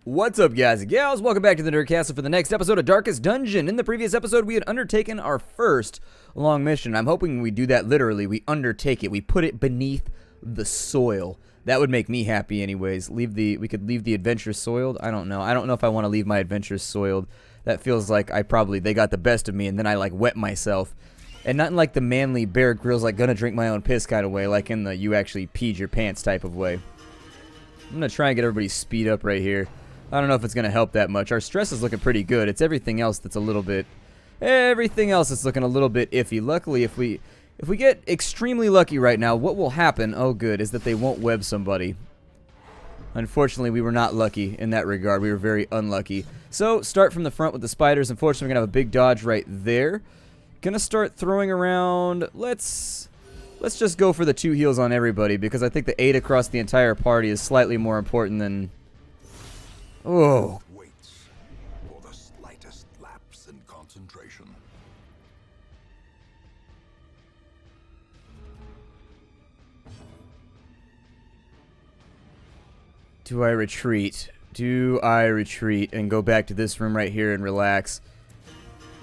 What's up, guys and gals? Welcome back to the Nerd Castle for the next episode of Darkest Dungeon. In the previous episode, we had undertaken our first long mission. I'm hoping we do that literally. We undertake it. We put it beneath the soil. That would make me happy anyways. We could leave the adventure soiled. I don't know. I don't know if I want to leave my adventures soiled. That feels like they got the best of me and then I like wet myself. And not in like the manly Bear Grylls like gonna drink my own piss kind of way, like in the you actually peed your pants type of way. I'm gonna try and get everybody's speed up right here. I don't know if it's gonna help that much. Our stress is looking pretty good. It's everything else that's a little bit looking a little bit iffy. Luckily, if we get extremely lucky right now, what will happen, oh good, is that they won't web somebody. Unfortunately, we were not lucky in that regard. We were very unlucky. So, start from the front with the spiders. Unfortunately, we're gonna have a big dodge right there. Gonna start throwing around, let's just go for the 2 heals on everybody, because I think the 8 across the entire party is slightly more important than... Oh. Waits for the slightest lapse in concentration. Do I retreat? Do I retreat and go back to this room right here and relax?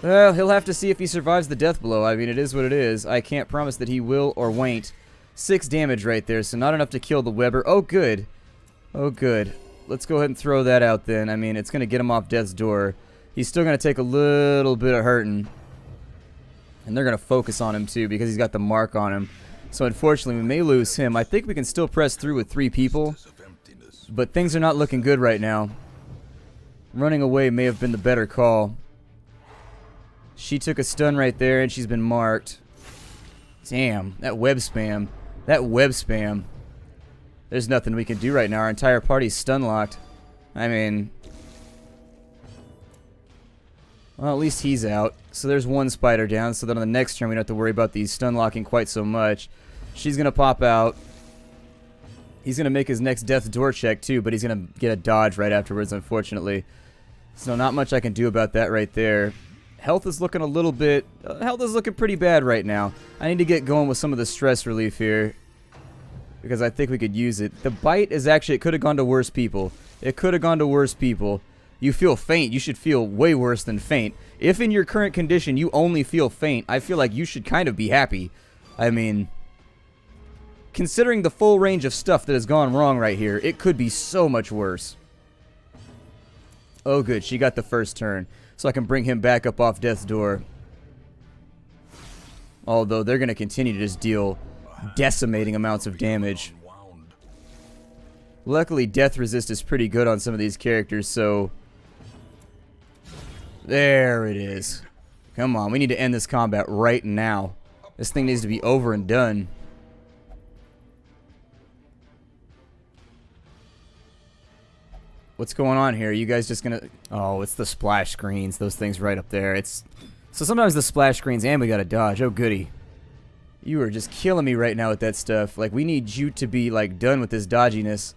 Well, he'll have to see if he survives the death blow. I mean, it is what it is. I can't promise that he will or won't. 6 damage right there, so not enough to kill the Weber. Oh, good. Oh, good. Let's go ahead and throw that out then. I mean, it's going to get him off death's door. He's still going to take a little bit of hurting. And they're going to focus on him too because he's got the mark on him. So unfortunately, we may lose him. I think we can still press through with 3 people. But things are not looking good right now. Running away may have been the better call. She took a stun right there and she's been marked. Damn, that web spam. That web spam. There's nothing we can do right now. Our entire party's stun locked. I mean... Well, at least he's out. So there's 1 spider down, so then on the next turn we don't have to worry about these stun locking quite so much. She's gonna pop out. He's gonna make his next death door check too, but he's gonna get a dodge right afterwards, unfortunately. So not much I can do about that right there. Health is looking a little bit... health is looking pretty bad right now. I need to get going with some of the stress relief here, because I think we could use it. The bite is actually... It could have gone to worse people. It could have gone to worse people. You feel faint, you should feel way worse than faint. If in your current condition you only feel faint, I feel like you should kind of be happy. I mean... Considering the full range of stuff that has gone wrong right here, it could be so much worse. Oh good, she got the first turn. So I can bring him back up off death's door. Although they're going to continue to just deal decimating amounts of damage. Luckily, death resist is pretty good on some of these characters, so... There it is. Come on, we need to end this combat right now. This thing needs to be over and done. What's going on here? Are you guys just gonna... Oh, it's the splash screens. Those things right up there. So sometimes the splash screens and we gotta dodge. Oh, goody. You are just killing me right now with that stuff. Like, we need you to be, like, done with this dodginess.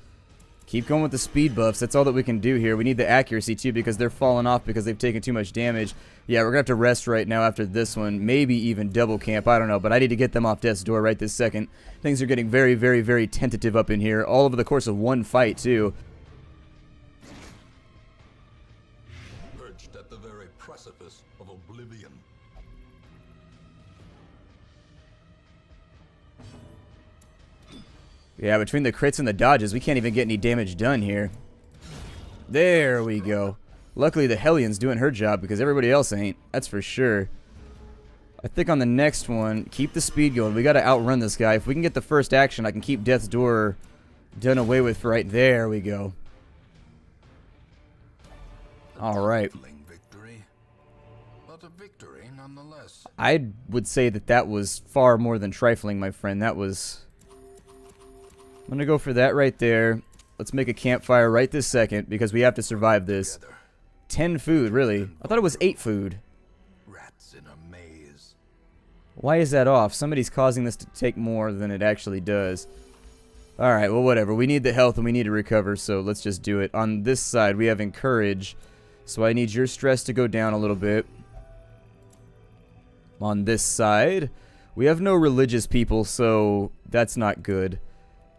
Keep going with the speed buffs. That's all that we can do here. We need the accuracy, too, because they're falling off because they've taken too much damage. Yeah, we're gonna have to rest right now after this one. Maybe even double camp. I don't know, but I need to get them off death's door right this second. Things are getting very, very, very tentative up in here. All over the course of 1 fight, too. At the very precipice of oblivion. Yeah, between the crits and the dodges, we can't even get any damage done here. There we go. Luckily, the Hellion's doing her job because everybody else ain't. That's for sure. I think on the next one, keep the speed going. We got to outrun this guy. If we can get the first action, I can keep Death's Door done away with for right there. We go. All right. But a victory nonetheless. I would say that that was far more than trifling, my friend. That was... I'm going to go for that right there. Let's make a campfire right this second because we have to survive this. 10 food, really. I thought it was 8 food. Rats in a maze. Why is that off? Somebody's causing this to take more than it actually does. Alright, well, whatever. We need the health and we need to recover, so let's just do it. On this side, we have encourage, so I need your stress to go down a little bit. On this side, we have no religious people, so that's not good.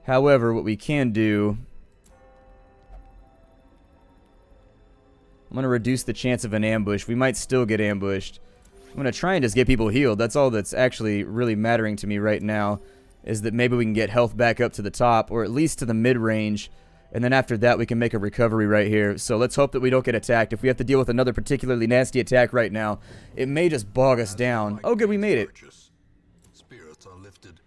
However, what we can do I'm going to reduce the chance of an ambush. We might still get ambushed. I'm going to try and just get people healed. That's all that's actually really mattering to me right now, is that maybe we can get health back up to the top, or at least to the mid-range, and then after that we can make a recovery right here. So let's hope that we don't get attacked. If we have to deal with another particularly nasty attack right now, it may just bog us down. Oh good, we made it. Spirits are lifted,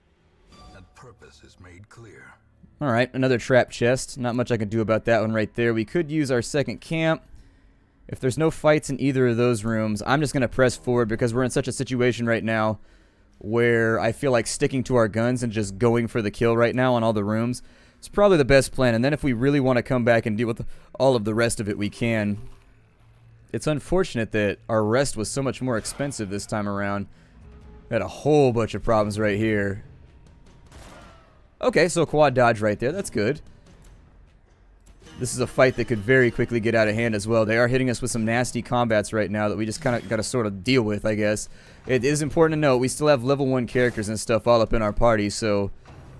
and purpose is made clear. Alright, another trap chest. Not much I can do about that one right there. We could use our second camp. If there's no fights in either of those rooms, I'm just going to press forward because we're in such a situation right now where I feel like sticking to our guns and just going for the kill right now on all the rooms. It's probably the best plan, and then if we really want to come back and deal with all of the rest of it, we can. It's unfortunate that our rest was so much more expensive this time around. We had a whole bunch of problems right here. Okay, so quad dodge right there. That's good. This is a fight that could very quickly get out of hand as well. They are hitting us with some nasty combats right now that we just kind of got to sort of deal with, I guess. It is important to note we still have level 1 characters and stuff all up in our party, so,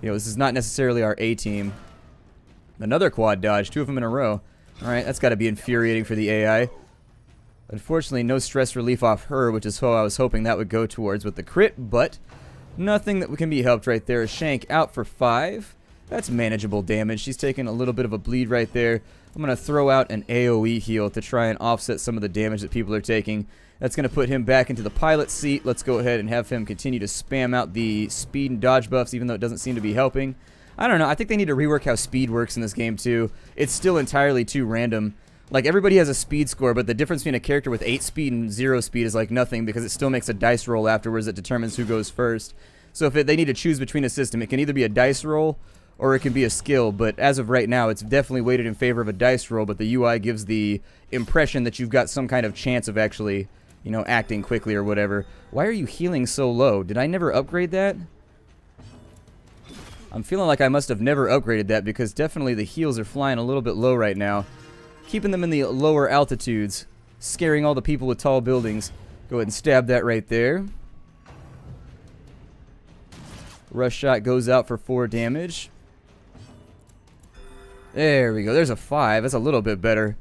you know, this is not necessarily our A team. Another quad dodge, 2 of them in a row. Alright, that's got to be infuriating for the AI. Unfortunately, no stress relief off her, which is who I was hoping that would go towards with the crit, but nothing that can be helped right there. Shank out for 5. That's manageable damage. She's taking a little bit of a bleed right there. I'm going to throw out an AoE heal to try and offset some of the damage that people are taking. That's going to put him back into the pilot seat. Let's go ahead and have him continue to spam out the speed and dodge buffs, even though it doesn't seem to be helping. I don't know. I think they need to rework how speed works in this game, too. It's still entirely too random. Like, everybody has a speed score, but the difference between a character with 8 speed and 0 speed is like nothing, because it still makes a dice roll afterwards that determines who goes first. So if they need to choose between a system, it can either be a dice roll or it can be a skill, but as of right now, it's definitely weighted in favor of a dice roll, but the UI gives the impression that you've got some kind of chance of actually, you know, acting quickly or whatever. Why are you healing so low? Did I never upgrade that? I'm feeling like I must have never upgraded that, because definitely the heals are flying a little bit low right now. Keeping them in the lower altitudes, scaring all the people with tall buildings. Go ahead and stab that right there. Rush shot goes out for 4 damage. There we go. There's a 5. That's a little bit better.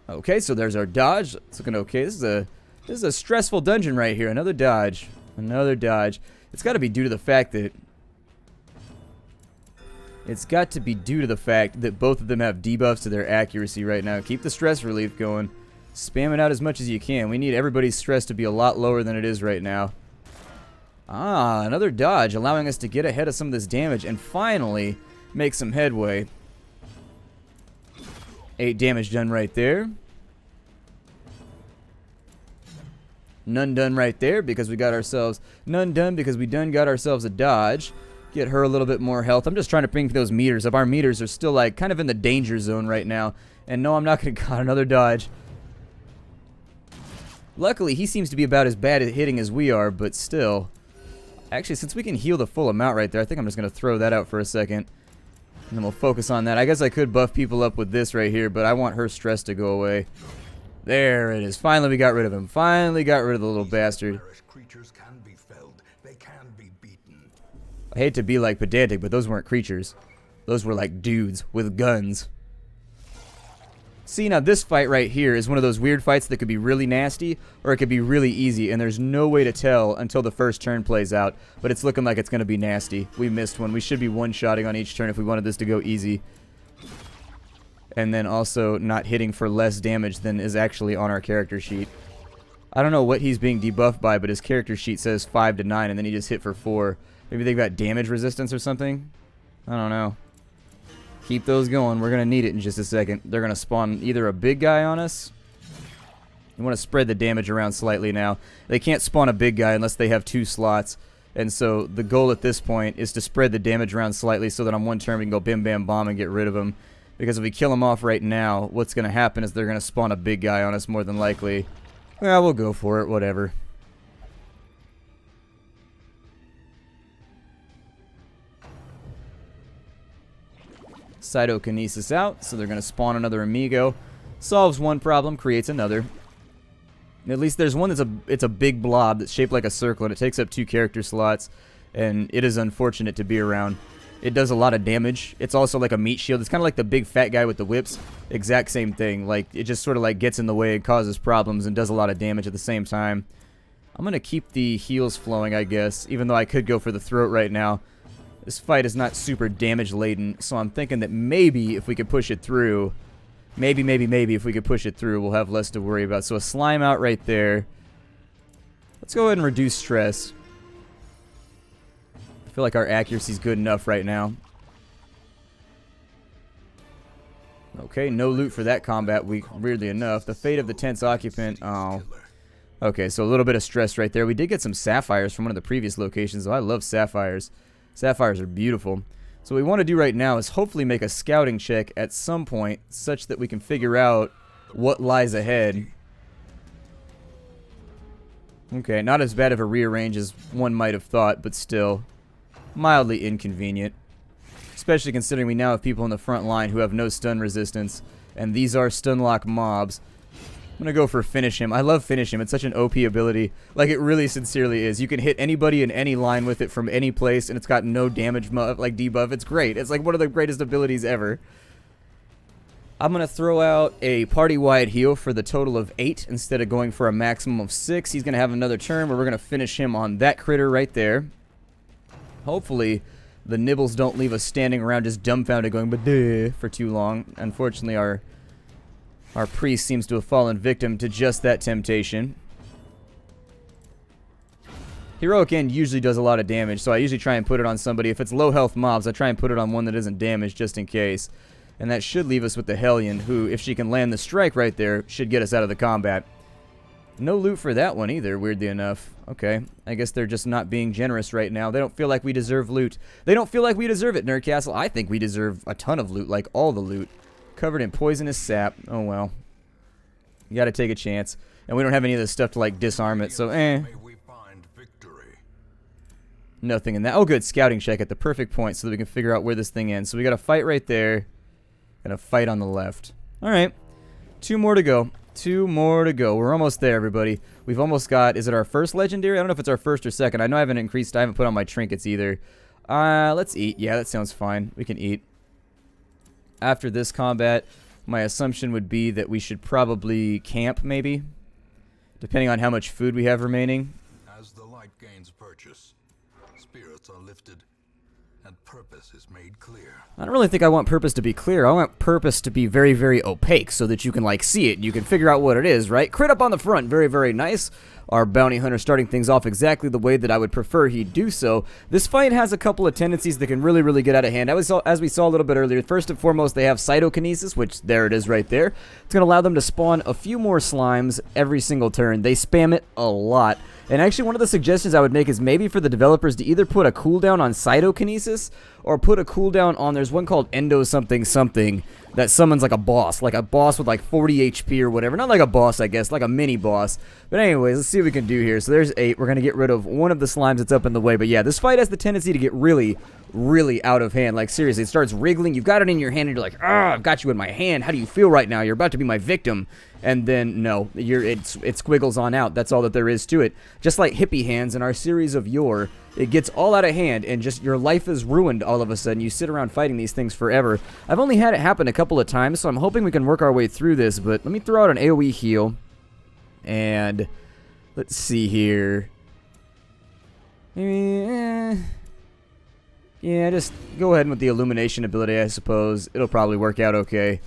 Okay, so there's our dodge. It's looking okay. This is a stressful dungeon right here. Another dodge. Another dodge. It's got to be due to the fact that both of them have debuffs to their accuracy right now. Keep the stress relief going. Spam it out as much as you can. We need everybody's stress to be a lot lower than it is right now. Ah, another dodge, allowing us to get ahead of some of this damage and finally make some headway. 8 damage done right there. None done right there because we got ourselves... None done because we done got ourselves a dodge. Get her a little bit more health. I'm just trying to bring those meters up. Our meters are still like kind of in the danger zone right now. And no, I'm not going to got another dodge. Luckily, he seems to be about as bad at hitting as we are, but still... Actually, since we can heal the full amount right there, I think I'm just going to throw that out for a second. And then we'll focus on that. I guess I could buff people up with this right here, but I want her stress to go away. There it is. Finally, we got rid of him. Finally got rid of the little bastard. Creatures can be felled. They can be beaten. I hate to be like pedantic, but those weren't creatures. Those were like dudes with guns. See, now this fight right here is one of those weird fights that could be really nasty, or it could be really easy, and there's no way to tell until the first turn plays out, but it's looking like it's going to be nasty. We missed one. We should be one-shotting on each turn if we wanted this to go easy. And then also not hitting for less damage than is actually on our character sheet. I don't know what he's being debuffed by, but his character sheet says 5 to 9, and then he just hit for 4. Maybe they've got damage resistance or something? I don't know. Keep those going. We're going to need it in just a second. They're going to spawn either a big guy on us. You want to spread the damage around slightly now. They can't spawn a big guy unless they have 2 slots. And so the goal at this point is to spread the damage around slightly so that on one turn we can go bim bam bomb and get rid of them. Because if we kill them off right now, what's going to happen is they're going to spawn a big guy on us more than likely. Well, we'll go for it. Whatever. Cytokinesis out, so they're going to spawn another amigo. Solves one problem, creates another. At least there's one it's a big blob that's shaped like a circle, and it takes up 2 character slots, and it is unfortunate to be around. It does a lot of damage. It's also like a meat shield. It's kind of like the big fat guy with the whips. Exact same thing. Like, it just sort of like gets in the way and causes problems and does a lot of damage at the same time. I'm going to keep the heals flowing, I guess, even though I could go for the throat right now. This fight is not super damage laden, so I'm thinking that maybe if we could push it through, maybe if we could push it through, we'll have less to worry about. So a slime out right there. Let's go ahead and reduce stress. I feel like our accuracy is good enough right now. Okay, no loot for that combat week, weirdly enough. The fate of the tent's occupant. Oh. Okay, so a little bit of stress right there. We did get some sapphires from one of the previous locations, though. I love sapphires. Sapphires are beautiful. So what we want to do right now is hopefully make a scouting check at some point such that we can figure out what lies ahead. Okay, not as bad of a rearrange as one might have thought, but still mildly inconvenient. Especially considering we now have people in the front line who have no stun resistance, and these are stun lock mobs. I'm going to go for finish him. I love finish him. It's such an OP ability. Like, it really sincerely is. You can hit anybody in any line with it from any place, and it's got no damage like debuff. It's great. It's like one of the greatest abilities ever. I'm going to throw out a party-wide heal for the total of 8 instead of going for a maximum of 6. He's going to have another turn where we're going to finish him on that critter right there. Hopefully, the nibbles don't leave us standing around just dumbfounded going "Bah-duh" for too long. Unfortunately, our priest seems to have fallen victim to just that temptation. Heroic End usually does a lot of damage, so I usually try and put it on somebody. If it's low health mobs, I try and put it on one that isn't damaged just in case. And that should leave us with the Hellion, who, if she can land the strike right there, should get us out of the combat. No loot for that one either, weirdly enough. Okay, I guess they're just not being generous right now. They don't feel like we deserve loot. They don't feel like we deserve it, Nerd Castle. I think we deserve a ton of loot, like all the loot. Covered in poisonous sap. Oh well. You gotta take a chance. And we don't have any of this stuff to like disarm it, so nothing in that. Oh good, scouting check at the perfect point so that we can figure out where this thing ends. So we got a fight right there, and a fight on the left. Alright. 2 more to go. 2 more to go. We're almost there, everybody. We've almost got, is it our first legendary? I don't know if it's our first or second. I know I haven't put on my trinkets either. Let's eat. Yeah, that sounds fine. We can eat. After this combat, my assumption would be that we should probably camp, maybe, depending on how much food we have remaining. As the light gains purchase, spirits are lifted, and purpose is made clear. I don't really think I want purpose to be clear. I want purpose to be very, very opaque so that you can, like, see it and you can figure out what it is, right? Crit up on the front. Very, very nice. Our bounty hunter starting things off exactly the way that I would prefer he do so. This fight has a couple of tendencies that can really, really get out of hand. As we saw a little bit earlier, first and foremost, they have cytokinesis, which there it is right there. It's going to allow them to spawn a few more slimes every single turn. They spam it a lot. And actually, one of the suggestions I would make is maybe for the developers to either put a cooldown on cytokinesis or put a cooldown on, there's one called endo something something that summons like a boss with like 40 HP or whatever. Not like a boss, I guess, like a mini boss. But anyways, let's see what we can do here. So there's 8. We're going to get rid of one of the slimes that's up in the way. But yeah, this fight has the tendency to get really, really out of hand. Like seriously, it starts wriggling. You've got it in your hand and you're like, ah, I've got you in my hand. How do you feel right now? You're about to be my victim. And then, no, it squiggles on out. That's all that there is to it. Just like hippie hands in our series of yore, it gets all out of hand and just your life is ruined all of a sudden. You sit around fighting these things forever. I've only had it happen a couple of times, so I'm hoping we can work our way through this. But let me throw out an AoE heal. And let's see here. Maybe, yeah, just go ahead with the illumination ability, I suppose. It'll probably work out okay.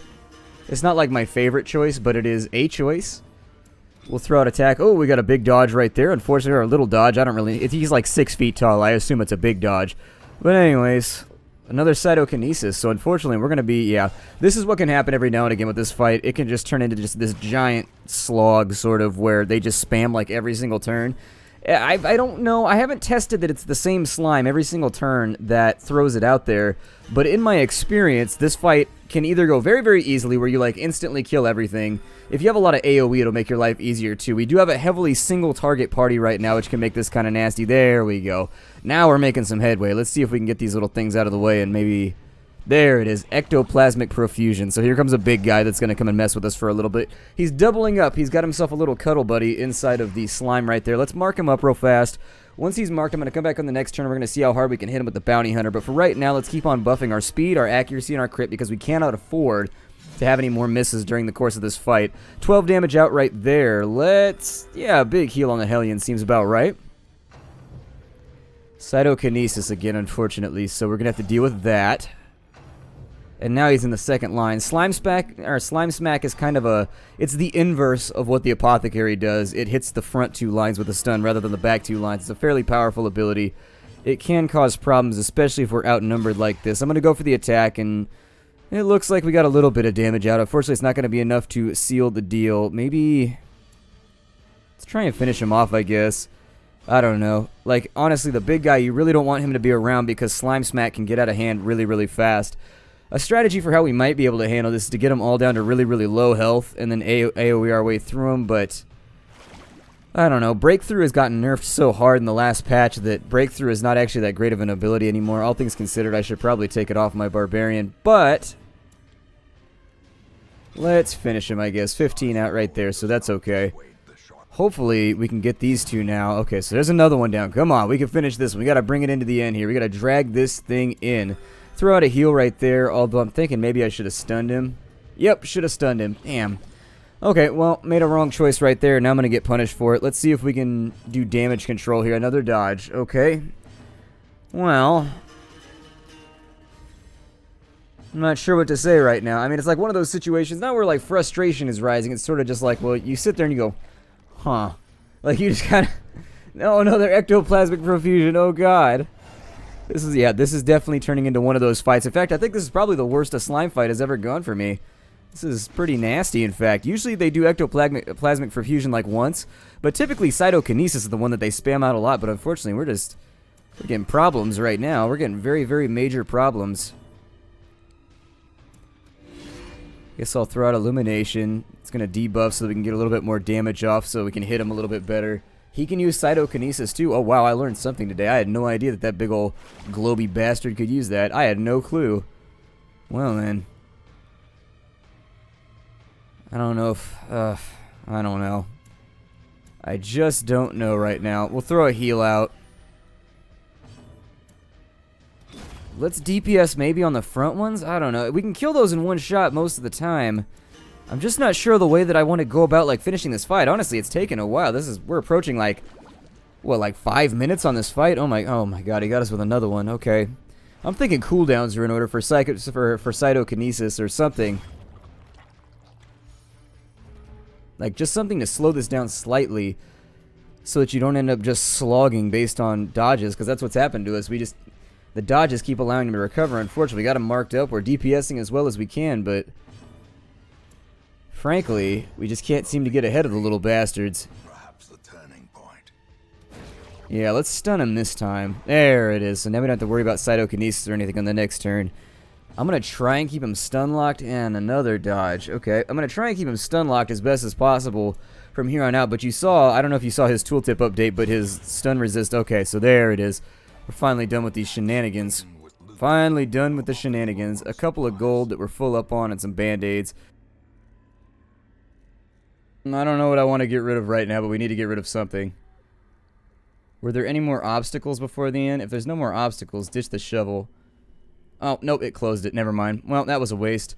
It's not like my favorite choice, but it is a choice. We'll throw out attack. Oh, we got a big dodge right there. Unfortunately, or a little dodge. I don't really... He's like 6 feet tall. I assume it's a big dodge. But anyways, another cytokinesis. So unfortunately, we're going to be... Yeah, this is what can happen every now and again with this fight. It can just turn into just this giant slog, sort of, where they just spam like every single turn. I don't know. I haven't tested that it's the same slime every single turn that throws it out there. But in my experience, this fight can either go very, very easily where you like instantly kill everything. If you have a lot of AoE, it'll make your life easier too. We do have a heavily single target party right now, which can make this kind of nasty. There we go. Now we're making some headway. Let's see if we can get these little things out of the way and maybe... There it is, ectoplasmic profusion. So here comes a big guy that's going to come and mess with us for a little bit. He's doubling up. He's got himself a little cuddle buddy inside of the slime right there. Let's mark him up real fast. Once he's marked, I'm going to come back on the next turn. We're going to see how hard we can hit him with the bounty hunter. But for right now, let's keep on buffing our speed, our accuracy, and our crit because we cannot afford to have any more misses during the course of this fight. 12 damage out right there. Yeah, big heal on the Hellion seems about right. Cytokinesis again, unfortunately, so we're going to have to deal with that. And now he's in the second line. Slime Smack is kind of it's the inverse of what the Apothecary does. It hits the front 2 lines with a stun rather than the back 2 lines. It's a fairly powerful ability. It can cause problems, especially if we're outnumbered like this. I'm going to go for the attack, and it looks like we got a little bit of damage out. Unfortunately, it's not going to be enough to seal the deal. Maybe let's try and finish him off, I guess. I don't know. Like, honestly, the big guy, you really don't want him to be around because Slime Smack can get out of hand really, really fast. A strategy for how we might be able to handle this is to get them all down to really, really low health and then AoE our way through them, but I don't know. Breakthrough has gotten nerfed so hard in the last patch that Breakthrough is not actually that great of an ability anymore. All things considered, I should probably take it off my Barbarian, but let's finish him, I guess. 15 out right there, so that's okay. Hopefully, we can get these 2 now. Okay, so there's another one down. Come on, we can finish this one. We got to bring it into the end here. We got to drag this thing in. Throw out a heal right there, although I'm thinking maybe I should have stunned him. Yep, should have stunned him. Damn. Okay, well, made a wrong choice right there. Now I'm going to get punished for it. Let's see if we can do damage control here. Another dodge. Okay. Well, I'm not sure what to say right now. I mean, it's like one of those situations, not where, like, frustration is rising. It's sort of just like, well, you sit there and you go, huh. Like, you just kind of, no, another ectoplasmic profusion. Oh, God. This is definitely turning into one of those fights. In fact, I think this is probably the worst a slime fight has ever gone for me. This is pretty nasty, in fact. Usually they do ectoplasmic perfusion like once, but typically cytokinesis is the one that they spam out a lot, but unfortunately we're getting problems right now. We're getting very, very major problems. Guess I'll throw out Illumination. It's going to debuff so that we can get a little bit more damage off so we can hit him a little bit better. He can use Cytokinesis too. Oh wow, I learned something today. I had no idea that big ol' globy bastard could use that. I had no clue. Well then. I don't know if, I don't know. I just don't know right now. We'll throw a heal out. Let's DPS maybe on the front ones? I don't know. We can kill those in one shot most of the time. I'm just not sure the way that I want to go about, like, finishing this fight. Honestly, it's taken a while. We're approaching, like, what, like 5 minutes on this fight? Oh my God, he got us with another one. Okay. I'm thinking cooldowns are in order for Cytokinesis or something. Like, just something to slow this down slightly so that you don't end up just slogging based on dodges, because that's what's happened to us. The dodges keep allowing him to recover. Unfortunately, we got him marked up. We're DPSing as well as we can, but frankly, we just can't seem to get ahead of the little bastards. Perhaps the turning point. Yeah, let's stun him this time. There it is. So now we don't have to worry about Cytokinesis or anything on the next turn. I'm going to try and keep him stun locked and another dodge. Okay, I'm going to try and keep him stun locked as best as possible from here on out. But you saw, I don't know if you saw his tooltip update, but his stun resist. Okay, so there it is. We're finally done with these shenanigans. Finally done with the shenanigans. A couple of gold that we're full up on and some band-aids. I don't know what I want to get rid of right now, but we need to get rid of something. Were there any more obstacles before the end? If there's no more obstacles, ditch the shovel. Oh, nope, it closed it. Never mind. Well, that was a waste.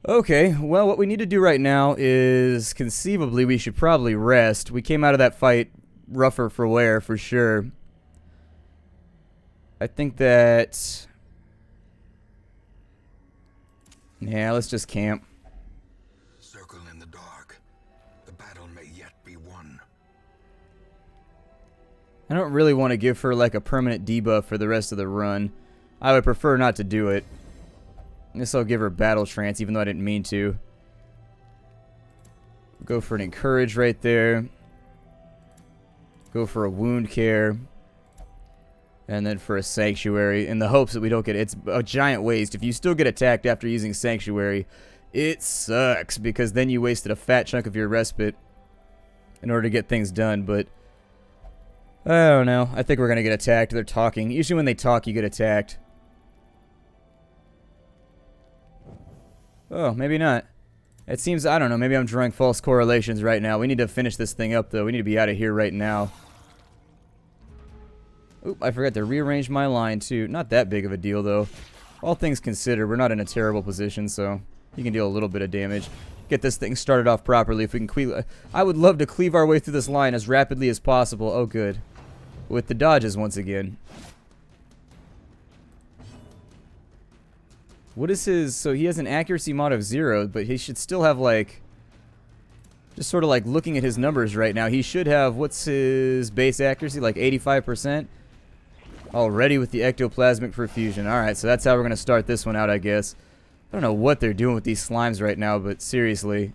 Okay, well, what we need to do right now is, conceivably, we should probably rest. We came out of that fight rougher for wear, for sure. I think that... yeah, let's just camp. Circle in the dark. The battle may yet be won. I don't really want to give her like a permanent debuff for the rest of the run. I would prefer not to do it. I guess I'll give her battle trance even though I didn't mean to. Go for an encourage right there. Go for a wound care. And then for a sanctuary in the hopes that we don't get it. It's a giant waste. If you still get attacked after using sanctuary, it sucks because then you wasted a fat chunk of your respite in order to get things done, but I don't know. I think we're going to get attacked. They're talking. Usually when they talk, you get attacked. Oh, maybe not. It seems, I don't know, maybe I'm drawing false correlations right now. We need to finish this thing up, though. We need to be out of here right now. Oop, I forgot to rearrange my line too. Not that big of a deal though. All things considered, we're not in a terrible position, so he can deal a little bit of damage. Get this thing started off properly if we can cleave. I would love to cleave our way through this line as rapidly as possible. Oh, good. With the dodges once again. What is his... So he has an accuracy mod of 0, but he should still have, like... Just sort of like looking at his numbers right now. He should have... What's his base accuracy? Like 85%? Already with the ectoplasmic perfusion. Alright, so that's how we're going to start this one out, I guess. I don't know what they're doing with these slimes right now, but seriously.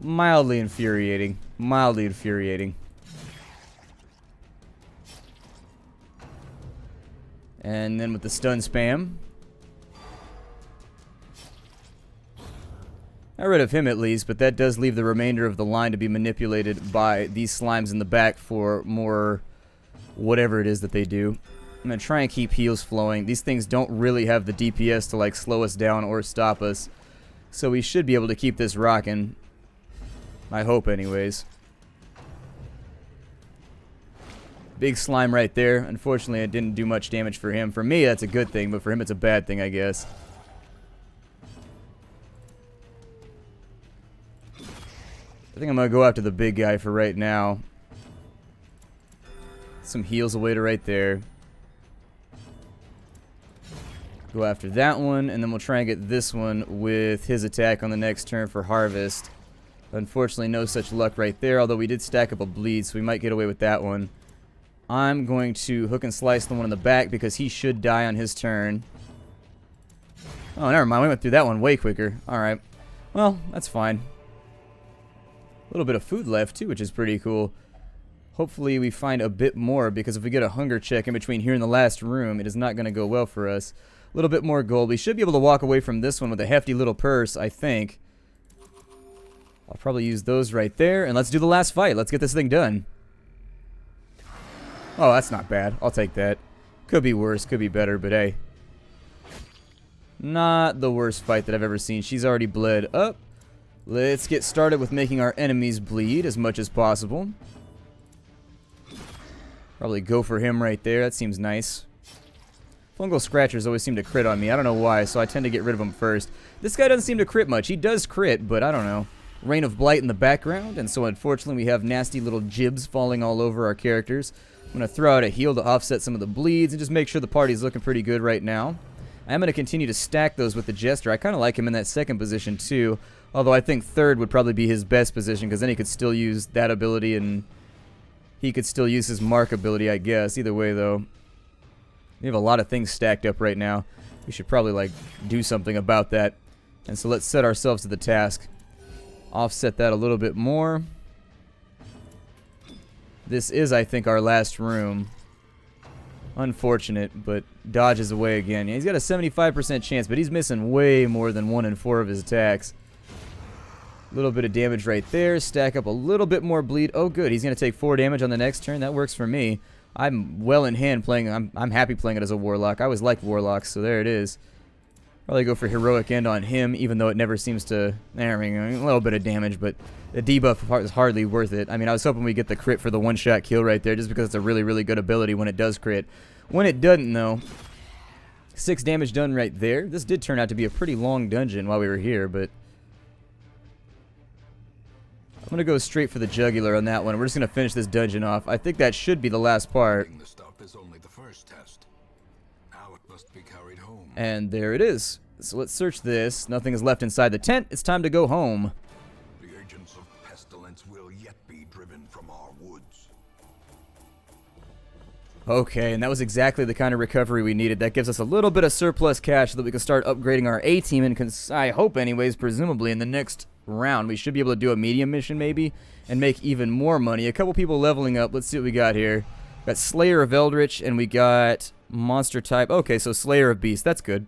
Mildly infuriating. Mildly infuriating. And then with the stun spam. Got rid of him at least, but that does leave the remainder of the line to be manipulated by these slimes in the back for more whatever it is that they do. I'm going to try and keep heals flowing. These things don't really have the DPS to like slow us down or stop us. So we should be able to keep this rocking. I hope anyways. Big slime right there. Unfortunately, it didn't do much damage for him. For me, that's a good thing, but for him, it's a bad thing, I guess. I think I'm going to go after the big guy for right now. Some heals away to right there. Go after that one, and then we'll try and get this one with his attack on the next turn for harvest. Unfortunately, no such luck right there, although we did stack up a bleed, so we might get away with that one. I'm going to hook and slice the one in the back because he should die on his turn. Oh, never mind. We went through that one way quicker. Alright. Well, that's fine. A little bit of food left, too, which is pretty cool. Hopefully we find a bit more, because if we get a hunger check in between here and the last room, it is not going to go well for us. A little bit more gold. We should be able to walk away from this one with a hefty little purse, I think. I'll probably use those right there, and let's do the last fight. Let's get this thing done. Oh, that's not bad. I'll take that. Could be worse, could be better, but hey. Not the worst fight that I've ever seen. She's already bled up. Let's get started with making our enemies bleed as much as possible. Probably go for him right there. That seems nice. Fungal scratchers always seem to crit on me. I don't know why, so I tend to get rid of them first. This guy doesn't seem to crit much. He does crit, but I don't know. Rain of Blight in the background, and so unfortunately we have nasty little jibs falling all over our characters. I'm going to throw out a heal to offset some of the bleeds and just make sure the party's looking pretty good right now. I am going to continue to stack those with the Jester. I kind of like him in that second position too, although I think third would probably be his best position, because then he could still use that ability and he could still use his mark ability, I guess. Either way, though, we have a lot of things stacked up right now. We should probably, like, do something about that. And so let's set ourselves to the task. Offset that a little bit more. This is, I think, our last room. Unfortunate, but dodges away again. Yeah, he's got a 75% chance, but he's missing way more than 1 in 4 of his attacks. A little bit of damage right there. Stack up a little bit more bleed. Oh, good. He's going to take 4 damage on the next turn. That works for me. I'm well in hand playing. I'm happy playing it as a Warlock. I always liked Warlocks, so there it is. Probably go for Heroic End on him, even though it never seems to... I mean, a little bit of damage, but the debuff is hardly worth it. I mean, I was hoping we get the crit for the one-shot kill right there, just because it's a really, really good ability when it does crit. When it doesn't, though, 6 damage done right there. This did turn out to be a pretty long dungeon while we were here, but... I'm going to go straight for the jugular on that one. We're just going to finish this dungeon off. I think that should be the last part. The stuff is only the first test. Now it must be carried home. And there it is. So let's search this. Nothing is left inside the tent. It's time to go home. The agents of pestilence will yet be driven from our woods. Okay, and that was exactly the kind of recovery we needed. That gives us a little bit of surplus cash so that we can start upgrading our A-team, and I hope anyways, presumably in the next round we should be able to do a medium mission maybe and make even more money. A couple people leveling up. Let's see what we got here. Got Slayer of Eldritch, and we got monster type. Okay, so Slayer of Beast. That's good.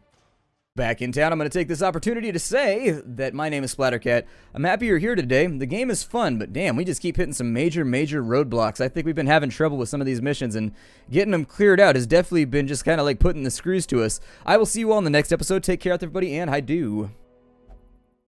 Back in town, I'm going to take this opportunity to say that my name is Splattercat. I'm happy you're here today. The game is fun, but damn, we just keep hitting some major roadblocks. I think we've been having trouble with some of these missions, and getting them cleared out has definitely been just kind of like putting the screws to us. I will see you all in the next episode. Take care out there, everybody, and I do.